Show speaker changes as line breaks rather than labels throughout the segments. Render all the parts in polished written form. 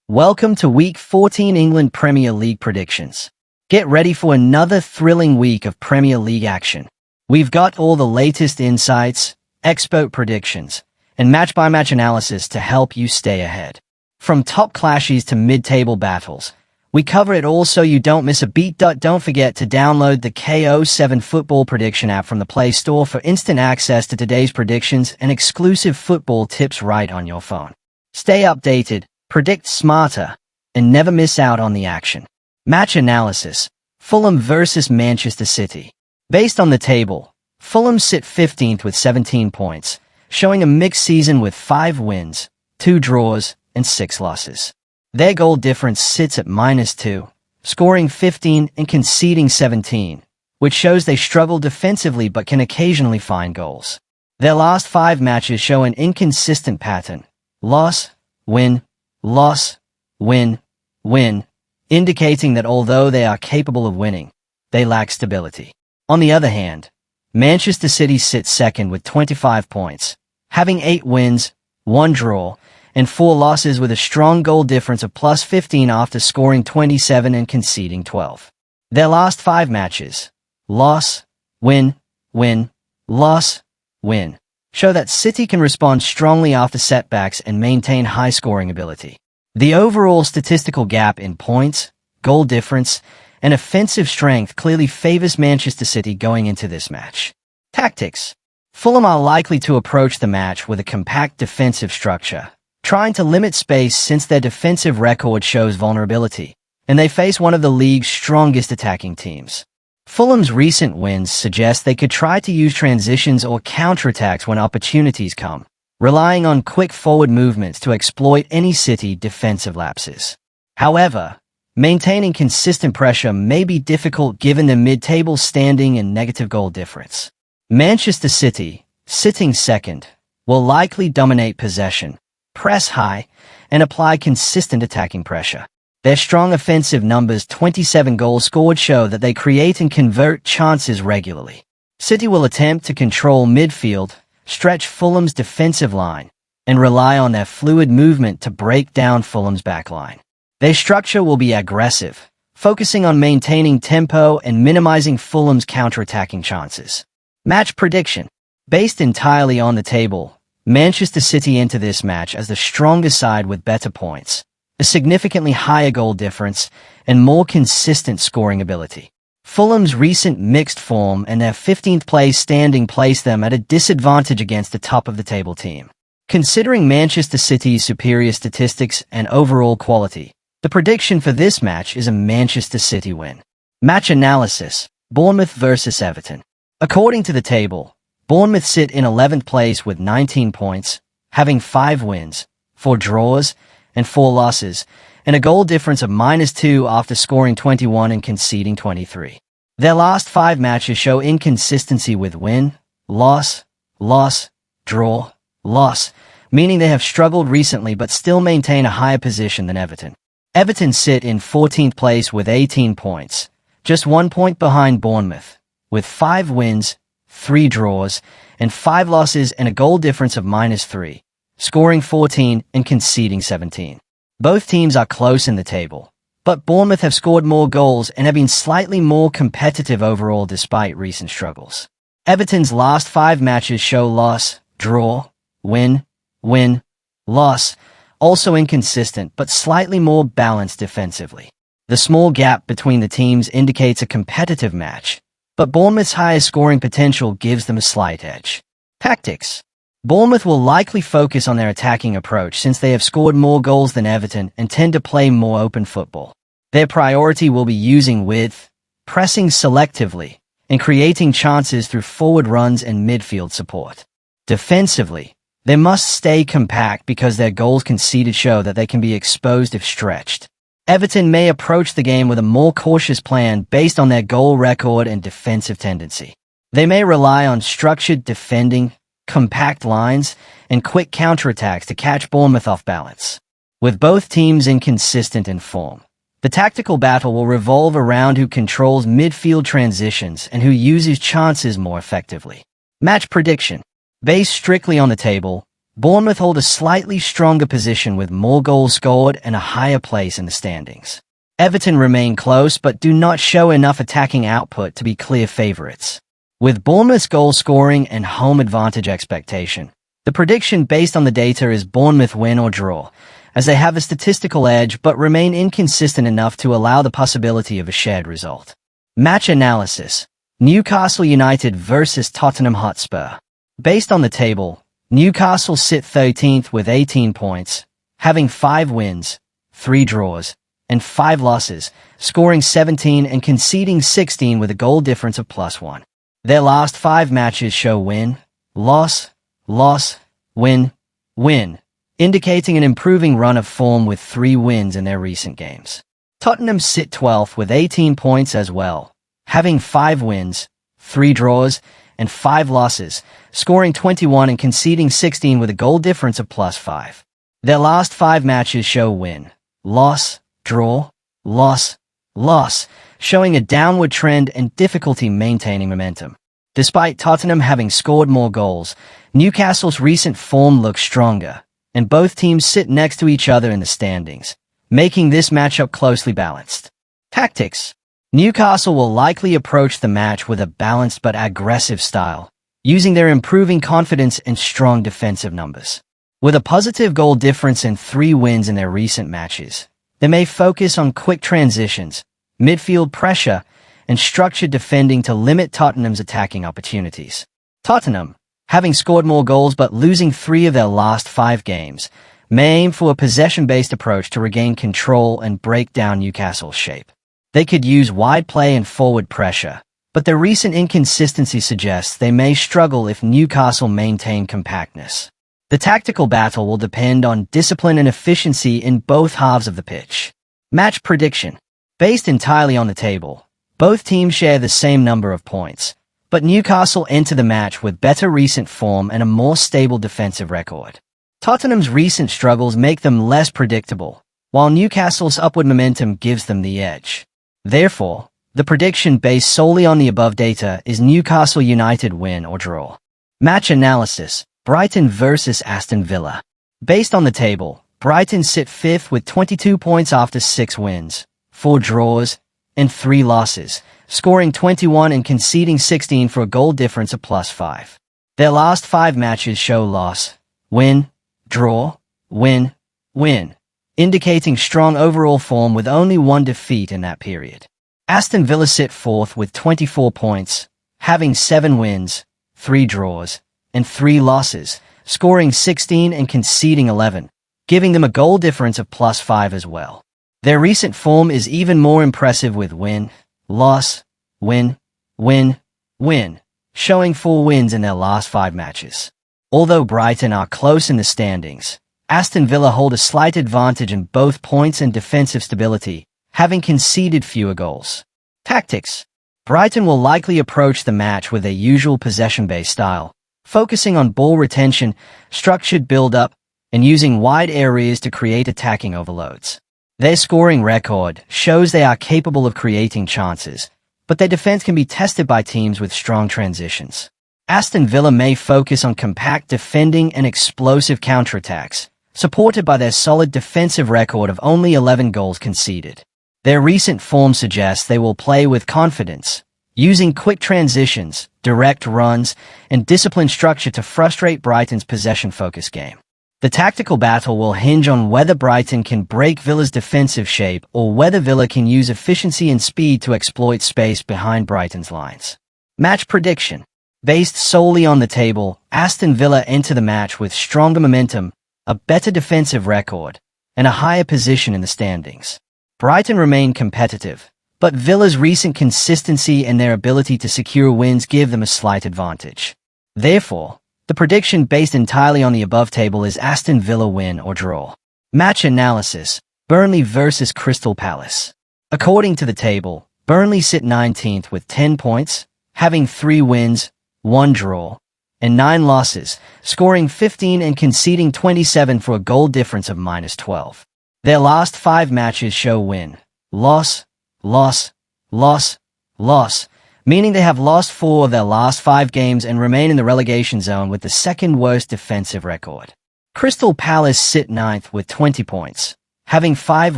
Welcome to Week 14 England Premier League predictions. Get ready for another thrilling week of Premier League action. We've got all the latest insights, expert predictions, and match-by-match analysis to help you stay ahead. From top clashes to mid-table battles, we cover it all so you don't miss a beat. Don't forget to download the KO7 Football Prediction app from the Play Store for instant access to today's predictions and exclusive football tips right on your phone. Stay updated, predict smarter, and never miss out on the action. Match analysis: Fulham versus Manchester City. Based on the table, Fulham sit 15th with 17 points, showing a mixed season with 5 wins, 2 draws, and 6 losses. Their goal difference sits at -2, scoring 15 and conceding 17, which shows they struggle defensively but can occasionally find goals. Their last 5 matches show an inconsistent pattern: loss, win, loss, win, win, indicating that although they are capable of winning, they lack stability. On the other hand, Manchester City sits second with 25 points, having 8 wins, 1 draw, and 4 losses with a strong goal difference of +15 after scoring 27 and conceding 12. Their last 5 matches, loss, win, win, loss, win, show that City can respond strongly after setbacks and maintain high scoring ability. The overall statistical gap in points, goal difference, and offensive strength clearly favors Manchester City going into this match. Tactics: Fulham are likely to approach the match with a compact defensive structure, trying to limit space since their defensive record shows vulnerability, and they face one of the league's strongest attacking teams. Fulham's recent wins suggest they could try to use transitions or counterattacks when opportunities come, relying on quick forward movements to exploit any City defensive lapses. However, maintaining consistent pressure may be difficult given their mid-table standing and negative goal difference. Manchester City, sitting second, will likely dominate possession, press high, and apply consistent attacking pressure. Their strong offensive numbers, 27 goals scored, show that they create and convert chances regularly. City will attempt to control midfield, stretch Fulham's defensive line, and rely on their fluid movement to break down Fulham's backline. Their structure will be aggressive, focusing on maintaining tempo and minimizing Fulham's counter-attacking chances. Match prediction: based entirely on the table, Manchester City enter this match as the stronger side with better points, a significantly higher goal difference, and more consistent scoring ability. Fulham's recent mixed form and their 15th place standing place them at a disadvantage against the top-of-the-table team. Considering Manchester City's superior statistics and overall quality, the prediction for this match is a Manchester City win. Match analysis: Bournemouth versus Everton. According to the table, Bournemouth sit in 11th place with 19 points, having 5 wins, 4 draws, and 4 losses, and a goal difference of -2 after scoring 21 and conceding 23. Their last 5 matches show inconsistency with win, loss, loss, draw, loss, meaning they have struggled recently but still maintain a higher position than Everton. Everton sit in 14th place with 18 points, just 1 point behind Bournemouth, with 5 wins, 3 draws, and 5 losses and a goal difference of -3, scoring 14 and conceding 17. Both teams are close in the table, but Bournemouth have scored more goals and have been slightly more competitive overall despite recent struggles. Everton's last 5 matches show loss, draw, win, win, loss, also inconsistent but slightly more balanced defensively. The small gap between the teams indicates a competitive match, but Bournemouth's higher scoring potential gives them a slight edge. Tactics: Bournemouth will likely focus on their attacking approach since they have scored more goals than Everton and tend to play more open football. Their priority will be using width, pressing selectively, and creating chances through forward runs and midfield support. Defensively, they must stay compact because their goals conceded show that they can be exposed if stretched. Everton may approach the game with a more cautious plan based on their goal record and defensive tendency. They may rely on structured defending, compact lines, and quick counterattacks to catch Bournemouth off balance. With both teams inconsistent in form, the tactical battle will revolve around who controls midfield transitions and who uses chances more effectively. Match prediction: based strictly on the table, Bournemouth hold a slightly stronger position with more goals scored and a higher place in the standings. Everton remain close but do not show enough attacking output to be clear favourites. With Bournemouth's goal scoring and home advantage expectation, the prediction based on the data is Bournemouth win or draw, as they have a statistical edge but remain inconsistent enough to allow the possibility of a shared result. Match analysis: Newcastle United versus Tottenham Hotspur. Based on the table, Newcastle sit 13th with 18 points, having 5 wins, 3 draws, and 5 losses, scoring 17 and conceding 16 with a goal difference of +1. Their last 5 matches show win, loss, loss, win, win, indicating an improving run of form with 3 wins in their recent games. Tottenham sit 12th with 18 points as well, having 5 wins, 3 draws, and 5 losses, scoring 21 and conceding 16 with a goal difference of +5. Their last 5 matches show win, loss, draw, loss, loss, showing a downward trend and difficulty maintaining momentum. Despite Tottenham having scored more goals, Newcastle's recent form looks stronger, and both teams sit next to each other in the standings, making this matchup closely balanced. Tactics: Newcastle will likely approach the match with a balanced but aggressive style, using their improving confidence and strong defensive numbers. With a positive goal difference and 3 wins in their recent matches, they may focus on quick transitions, midfield pressure, and structured defending to limit Tottenham's attacking opportunities. Tottenham, having scored more goals but losing 3 of their last 5 games, may aim for a possession-based approach to regain control and break down Newcastle's shape. They could use wide play and forward pressure, but their recent inconsistency suggests they may struggle if Newcastle maintain compactness. The tactical battle will depend on discipline and efficiency in both halves of the pitch. Match prediction: based entirely on the table, both teams share the same number of points, but Newcastle enter the match with better recent form and a more stable defensive record. Tottenham's recent struggles make them less predictable, while Newcastle's upward momentum gives them the edge. Therefore, the prediction based solely on the above data is Newcastle United win or draw. Match analysis: Brighton versus Aston Villa. Based on the table, Brighton sit 5th with 22 points after 6 wins, 4 draws, and 3 losses, scoring 21 and conceding 16 for a goal difference of +5. Their last 5 matches show loss, win, draw, win, win, indicating strong overall form with only 1 defeat in that period. Aston Villa sit 4th with 24 points, having 7 wins, 3 draws, and 3 losses, scoring 16 and conceding 11, giving them a goal difference of +5 as well. Their recent form is even more impressive with win, loss, win, win, win, showing 4 wins in their last 5 matches. Although Brighton are close in the standings, Aston Villa hold a slight advantage in both points and defensive stability, having conceded fewer goals. Tactics: Brighton will likely approach the match with their usual possession-based style, focusing on ball retention, structured build-up, and using wide areas to create attacking overloads. Their scoring record shows they are capable of creating chances, but their defense can be tested by teams with strong transitions. Aston Villa may focus on compact defending and explosive counterattacks, supported by their solid defensive record of only 11 goals conceded. Their recent form suggests they will play with confidence, using quick transitions, direct runs, and disciplined structure to frustrate Brighton's possession-focused game. The tactical battle will hinge on whether Brighton can break Villa's defensive shape or whether Villa can use efficiency and speed to exploit space behind Brighton's lines. Match prediction: based solely on the table, Aston Villa enter the match with stronger momentum, a better defensive record, and a higher position in the standings. Brighton remain competitive, but Villa's recent consistency and their ability to secure wins give them a slight advantage. Therefore, the prediction based entirely on the above table is Aston Villa win or draw. Match analysis: Burnley versus Crystal Palace. According to the table, Burnley sit 19th with 10 points, having 3 wins, 1 draw, and 9 losses, scoring 15 and conceding 27 for a goal difference of -12. Their last 5 matches show win, loss, loss, loss, loss, meaning they have lost 4 of their last 5 games and remain in the relegation zone with the second worst defensive record. Crystal Palace sit ninth with 20 points, having 5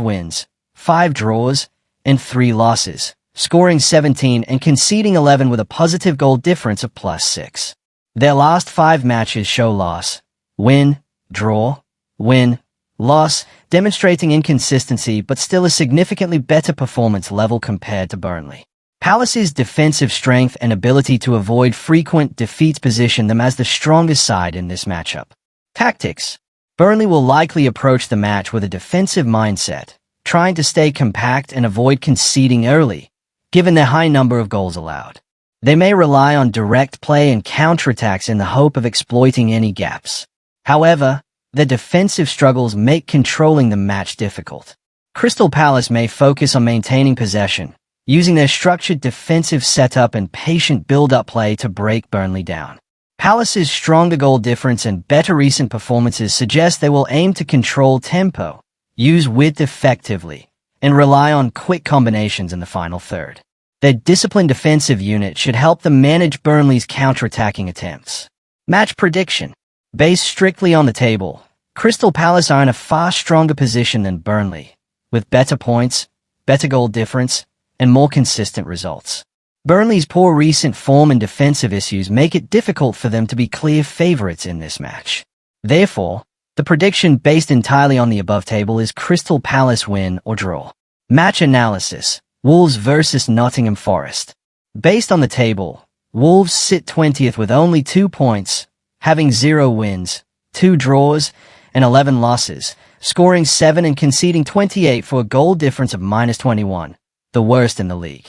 wins, 5 draws, and 3 losses, scoring 17 and conceding 11 with a positive goal difference of +6. Their last 5 matches show loss, win, draw, win, loss, demonstrating inconsistency but still a significantly better performance level compared to Burnley. Palace's defensive strength and ability to avoid frequent defeats position them as the strongest side in this matchup. Tactics. Burnley will likely approach the match with a defensive mindset, trying to stay compact and avoid conceding early, given their high number of goals allowed. They may rely on direct play and counterattacks in the hope of exploiting any gaps. However, their defensive struggles make controlling the match difficult. Crystal Palace may focus on maintaining possession, using their structured defensive setup and patient build-up play to break Burnley down. Palace's stronger goal difference and better recent performances suggest they will aim to control tempo, use width effectively, and rely on quick combinations in the final third. Their disciplined defensive unit should help them manage Burnley's counter-attacking attempts. Match prediction. Based strictly on the table, Crystal Palace are in a far stronger position than Burnley, with better points, better goal difference, and more consistent results. Burnley's poor recent form and defensive issues make it difficult for them to be clear favourites in this match. Therefore, the prediction based entirely on the above table is Crystal Palace win or draw. Match analysis. Wolves vs Nottingham Forest. Based on the table, Wolves sit 20th with only 2 points, having 0 wins, 2 draws, and 11 losses, scoring 7 and conceding 28 for a goal difference of -21, the worst in the league.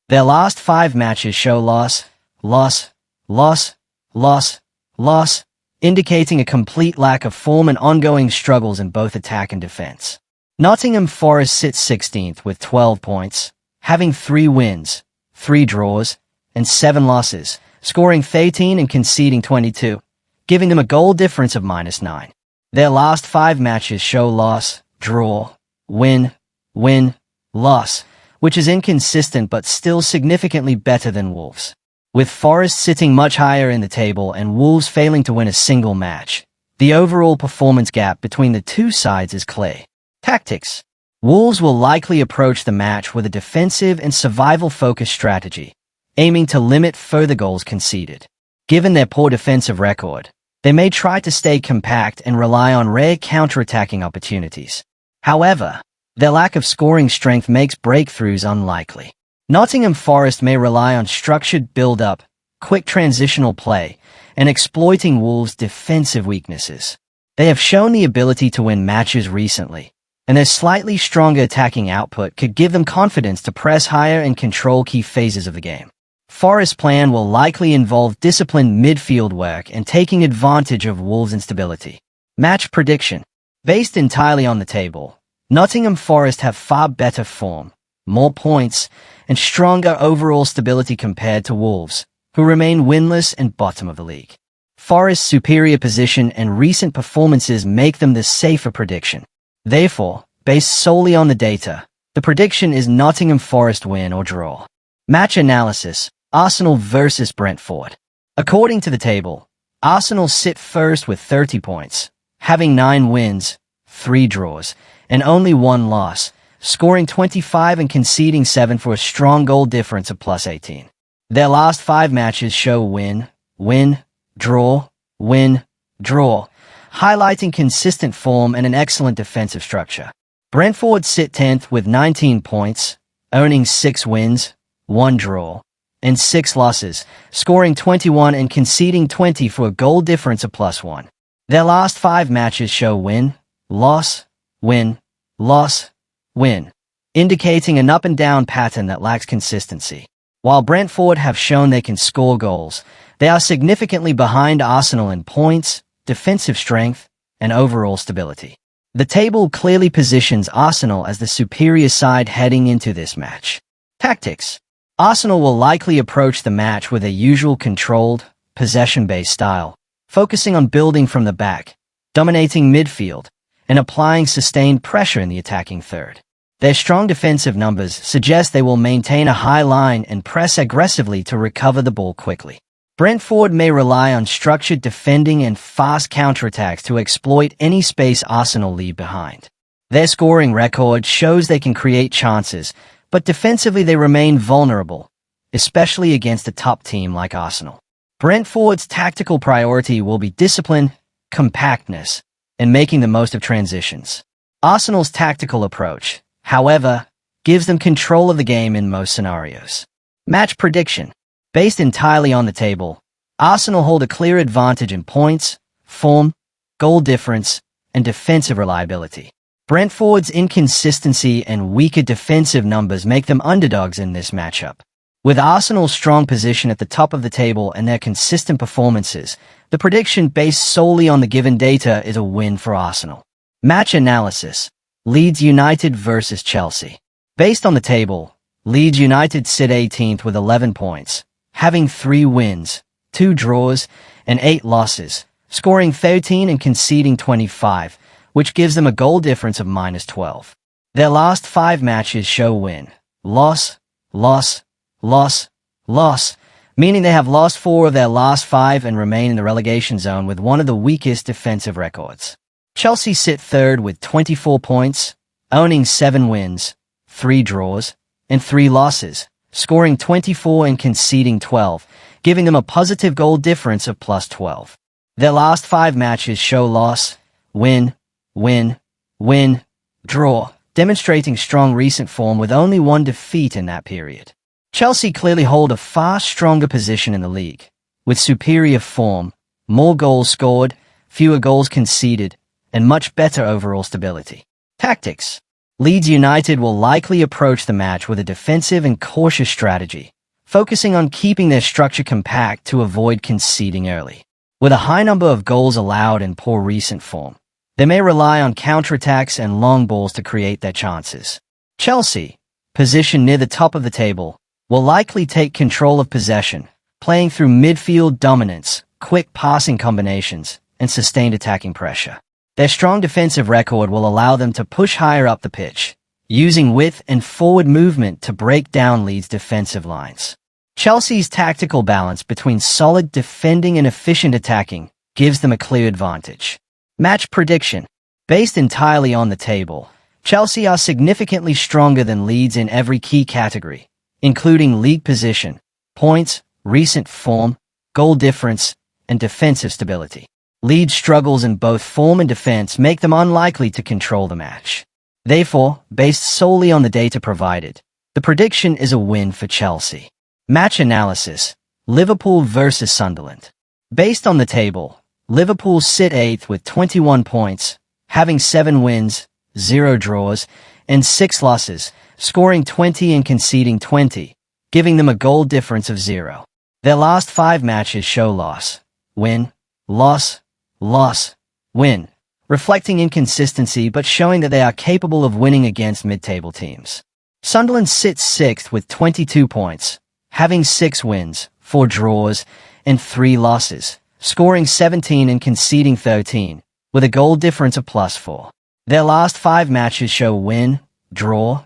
Their last 5 matches show loss, loss, loss, loss, loss, indicating a complete lack of form and ongoing struggles in both attack and defense. Nottingham Forest sits 16th with 12 points, having 3 wins, 3 draws, and 7 losses, scoring 13 and conceding 22, giving them a goal difference of -9. Their last 5 matches show loss, draw, win, win, loss, which is inconsistent but still significantly better than Wolves. With Forest sitting much higher in the table and Wolves failing to win a single match, the overall performance gap between the two sides is clear. Tactics. Wolves will likely approach the match with a defensive and survival-focused strategy, aiming to limit further goals conceded. Given their poor defensive record, they may try to stay compact and rely on rare counter-attacking opportunities. However, their lack of scoring strength makes breakthroughs unlikely. Nottingham Forest may rely on structured build-up, quick transitional play, and exploiting Wolves' defensive weaknesses. They have shown the ability to win matches recently, and their slightly stronger attacking output could give them confidence to press higher and control key phases of the game. Forest's plan will likely involve disciplined midfield work and taking advantage of Wolves' instability. Match prediction. Based entirely on the table, Nottingham Forest have far better form, more points, and stronger overall stability compared to Wolves, who remain winless and bottom of the league. Forest's superior position and recent performances make them the safer prediction. Therefore, based solely on the data, the prediction is Nottingham Forest win or draw. Match analysis. Arsenal vs Brentford. According to the table, Arsenal sit first with 30 points, having 9 wins, 3 draws, and only 1 loss, scoring 25 and conceding 7 for a strong goal difference of +18. Their last 5 matches show win, win, draw, win, draw, highlighting consistent form and an excellent defensive structure. Brentford sit 10th with 19 points, earning 6 wins, 1 draw, and 6 losses, scoring 21 and conceding 20 for a goal difference of +1. Their last 5 matches show win, loss, win, loss, win, indicating an up-and-down pattern that lacks consistency. While Brentford have shown they can score goals, they are significantly behind Arsenal in points, defensive strength, and overall stability. The table clearly positions Arsenal as the superior side heading into this match. Tactics. Arsenal will likely approach the match with a usual controlled, possession-based style, focusing on building from the back, dominating midfield, and applying sustained pressure in the attacking third. Their strong defensive numbers suggest they will maintain a high line and press aggressively to recover the ball quickly. Brentford may rely on structured defending and fast counterattacks to exploit any space Arsenal leave behind. Their scoring record shows they can create chances, but defensively they remain vulnerable, especially against a top team like Arsenal. Brentford's tactical priority will be discipline, compactness, and making the most of transitions. Arsenal's tactical approach, however, gives them control of the game in most scenarios. Match prediction. Based entirely on the table, Arsenal hold a clear advantage in points, form, goal difference, and defensive reliability. Brentford's inconsistency and weaker defensive numbers make them underdogs in this matchup. With Arsenal's strong position at the top of the table and their consistent performances, the prediction based solely on the given data is a win for Arsenal. Match analysis. Leeds United versus Chelsea. Based on the table, Leeds United sit 18th with 11 points, having 3 wins, 2 draws, and 8 losses, scoring 13 and conceding 25, which gives them a goal difference of -12. Their last 5 matches show win, loss, loss, loss, loss, meaning they have lost 4 of their last 5 and remain in the relegation zone with one of the weakest defensive records. Chelsea sit third with 24 points, owning 7 wins, 3 draws, and 3 losses, scoring 24 and conceding 12, giving them a positive goal difference of +12. Their last 5 matches show loss, win, win, win, draw, demonstrating strong recent form with only 1 defeat in that period. Chelsea clearly hold a far stronger position in the league, with superior form, more goals scored, fewer goals conceded, and much better overall stability. Tactics. Leeds United will likely approach the match with a defensive and cautious strategy, focusing on keeping their structure compact to avoid conceding early. With a high number of goals allowed and poor recent form, they may rely on counterattacks and long balls to create their chances. Chelsea, positioned near the top of the table, will likely take control of possession, playing through midfield dominance, quick passing combinations, and sustained attacking pressure. Their strong defensive record will allow them to push higher up the pitch, using width and forward movement to break down Leeds' defensive lines. Chelsea's tactical balance between solid defending and efficient attacking gives them a clear advantage. Match prediction. Based entirely on the table, Chelsea are significantly stronger than Leeds in every key category, including league position, points, recent form, goal difference, and defensive stability. Leeds' struggles in both form and defense make them unlikely to control the match. Therefore, based solely on the data provided, the prediction is a win for Chelsea. Match analysis. Liverpool versus Sunderland. Based on the table, Liverpool sit 8th with 21 points, having 7 wins, 0 draws, and 6 losses, scoring 20 and conceding 20, giving them a goal difference of 0. Their last 5 matches show loss, win, loss, loss, win, reflecting inconsistency but showing that they are capable of winning against mid-table teams. Sunderland sits 6th with 22 points, having 6 wins, 4 draws, and 3 losses, scoring 17 and conceding 13, with a goal difference of +4. Their last 5 matches show win, draw,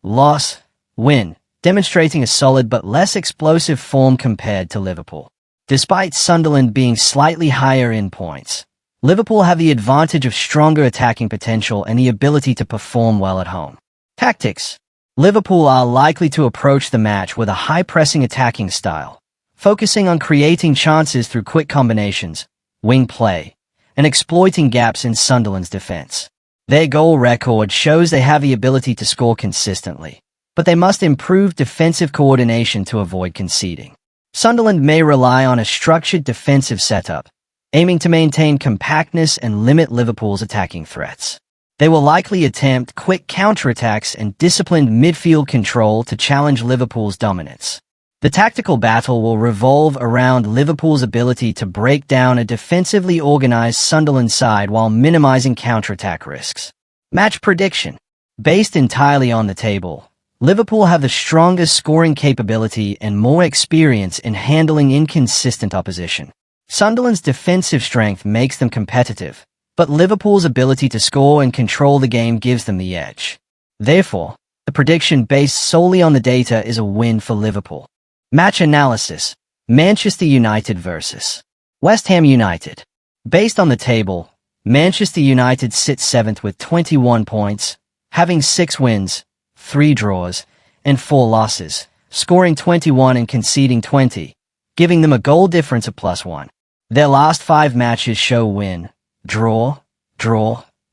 loss, win, demonstrating a solid but less explosive form compared to Liverpool. Despite Sunderland being slightly higher in points, Liverpool have the advantage of stronger attacking potential and the ability to perform well at home. Tactics. Liverpool are likely to approach the match with a high-pressing attacking style, focusing on creating chances through quick combinations, wing play, and exploiting gaps in Sunderland's defense. Their goal record shows they have the ability to score consistently, but they must improve defensive coordination to avoid conceding. Sunderland may rely on a structured defensive setup, aiming to maintain compactness and limit Liverpool's attacking threats. They will likely attempt quick counterattacks and disciplined midfield control to challenge Liverpool's dominance. The tactical battle will revolve around Liverpool's ability to break down a defensively organized Sunderland side while minimizing counterattack risks. Match prediction. Based entirely on the table, Liverpool have the strongest scoring capability and more experience in handling inconsistent opposition. Sunderland's defensive strength makes them competitive, but Liverpool's ability to score and control the game gives them the edge. Therefore, the prediction based solely on the data is a win for Liverpool. Match analysis. Manchester United versus West Ham United. Based on the table, Manchester United sits 7th with 21 points, having 6 wins, 3 draws, and 4 losses, scoring 21 and conceding 20, giving them a goal difference of +1. Their last 5 matches show win, draw,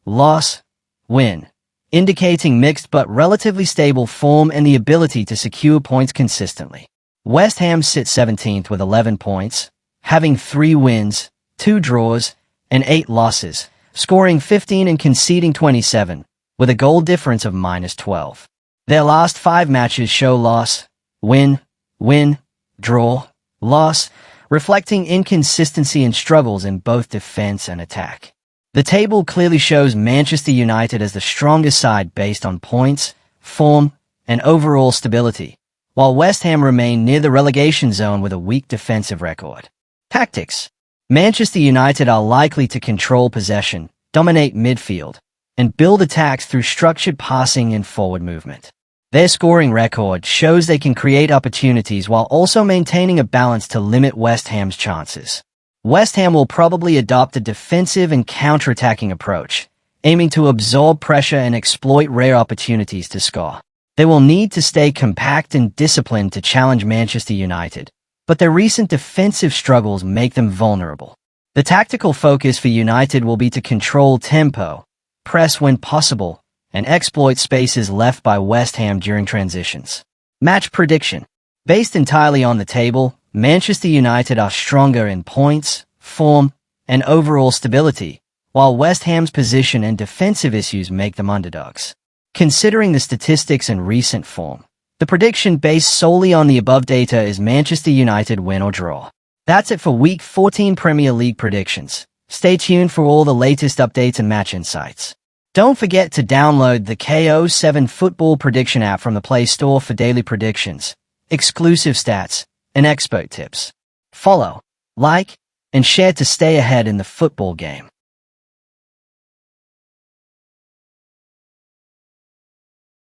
loss, win, indicating mixed but relatively stable form and the ability to secure points consistently. West Ham sits 17th with 11 points, having 3 wins, 2 draws, and 8 losses, scoring 15 and conceding 27, with a goal difference of -12. Their last 5 matches show loss, win, draw, loss, reflecting inconsistency and struggles in both defense and attack. The table clearly shows Manchester United as the strongest side based on points, form, and overall stability, while West Ham remain near the relegation zone with a weak defensive record. Tactics. Manchester United are likely to control possession, dominate midfield, and build attacks through structured passing and forward movement. Their scoring record shows they can create opportunities while also maintaining a balance to limit West Ham's chances. West Ham will probably adopt a defensive and counter-attacking approach, aiming to absorb pressure and exploit rare opportunities to score. They will need to stay compact and disciplined to challenge Manchester United, but their recent defensive struggles make them vulnerable. The tactical focus for United will be to control tempo, press when possible, and exploit spaces left by West Ham during transitions. Match prediction. Based entirely on the table, Manchester United are stronger in points, form, and overall stability, while West Ham's position and defensive issues make them underdogs. Considering the statistics and recent form, the prediction based solely on the above data is Manchester United win or draw. That's it for Week 14 Premier League predictions. Stay tuned for all the latest updates and match insights. Don't forget to download the KO7 Football Prediction app from the Play Store for daily predictions, exclusive stats, and expert tips. Follow, like, and share to stay ahead in the football game.